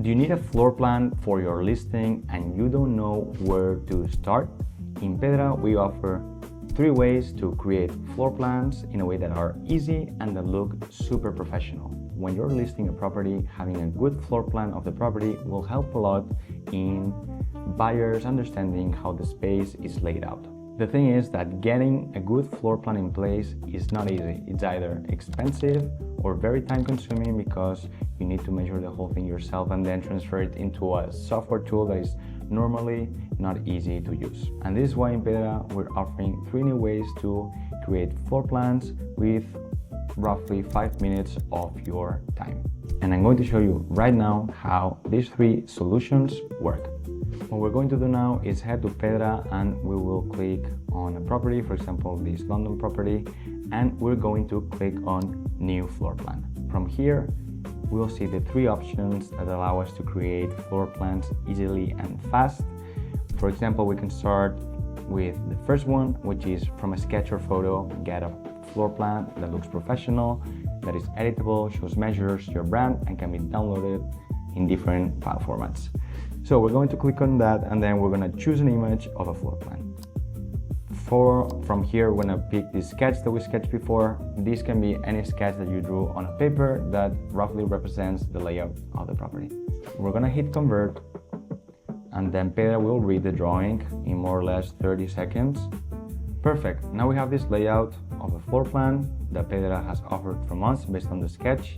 Do you need a floor plan for your listing and you don't know where to start? In Pedra, we offer 3 ways to create floor plans in a way that are easy and that look super professional. When you're listing a property, having a good floor plan of the property will help a lot in buyers understanding how the space is laid out. The thing is that getting a good floor plan in place is not easy. It's either expensive or very time consuming because you need to measure the whole thing yourself and then transfer it into a software tool that is normally not easy to use. And this is why in Pedra we're offering 3 new ways to create floor plans with roughly 5 minutes of your time. And I'm going to show you right now how these 3 solutions work. What we're going to do now is head to Pedra and we will click on a property, for example this London property, and we're going to click on new floor plan. From here we'll see the 3 options that allow us to create floor plans easily and fast. For example, we can start with the first one, which is from a sketch or photo, get a floor plan that looks professional, that is editable, shows measures, your brand, and can be downloaded in different file formats. So we're going to click on that and then we're going to choose an image of a floor plan. From here we're going to pick the sketch that we sketched before. This can be any sketch that you drew on a paper that roughly represents the layout of the property. We're going to hit convert and then Pedra will read the drawing in more or less 30 seconds. Perfect. Now we have this layout of a floor plan that Pedra has offered from us based on the sketch.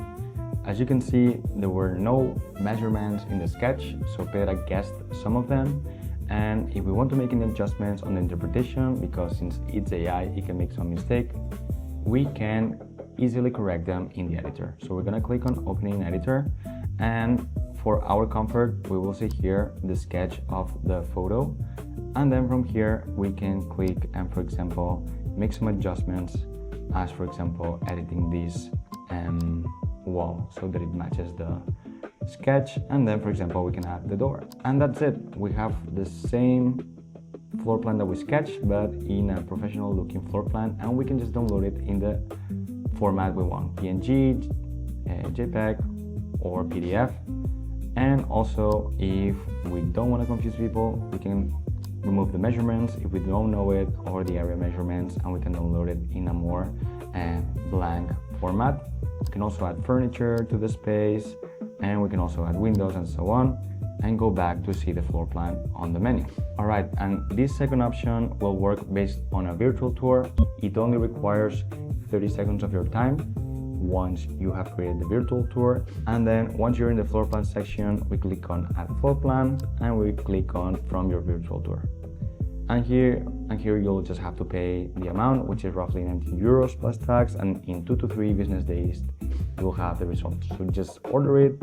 As you can see, there were no measurements in the sketch, so Pedra guessed some of them. And if we want to make any adjustments on the interpretation, because since it's AI, it can make some mistake, we can easily correct them in the editor. So we're gonna click on opening editor, and for our comfort, we will see here the sketch of the photo. And then from here, we can click and, for example, make some adjustments, as for example, editing this wall so that it matches the sketch, and then for example we can add the door, and that's it. We have the same floor plan that we sketched but in a professional looking floor plan, and we can just download it in the format we want, PNG, JPEG or PDF. And also, if we don't want to confuse people, we can remove the measurements if we don't know it, or the area measurements, and we can download it in a more blank format. We can also add furniture to the space, and we can also add windows and so on, and go back to see the floor plan on the menu. Alright, and this second option will work based on a virtual tour. It only requires 30 seconds of your time once you have created the virtual tour, and then once you're in the floor plan section, we click on add floor plan and we click on from your virtual tour. And here you'll just have to pay the amount, which is roughly 19 euros plus tax, and in 2 to 3 business days you'll have the results. So just order it,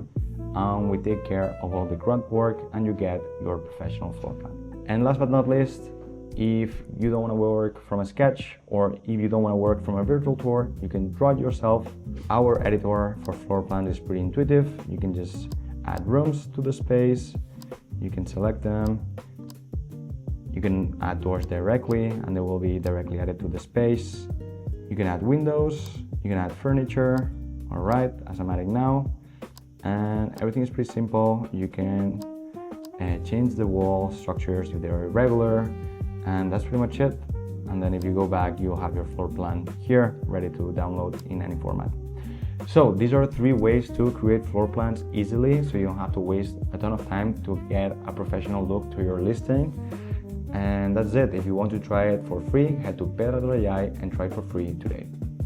and we take care of all the grunt work, and you get your professional floor plan. And last but not least, if you don't want to work from a sketch, or if you don't want to work from a virtual tour, you can draw it yourself. Our editor for floor plan is pretty intuitive. You can just add rooms to the space, you can select them, you can add doors directly and they will be directly added to the space. You can add windows, you can add furniture, alright, as I'm adding now. And everything is pretty simple. You can change the wall structures if they're irregular, and that's pretty much it. And then if you go back, you'll have your floor plan here ready to download in any format. So these are 3 ways to create floor plans easily, so you don't have to waste a ton of time to get a professional look to your listing. And that's it. If you want to try it for free, head to pedra.ai and try it for free today.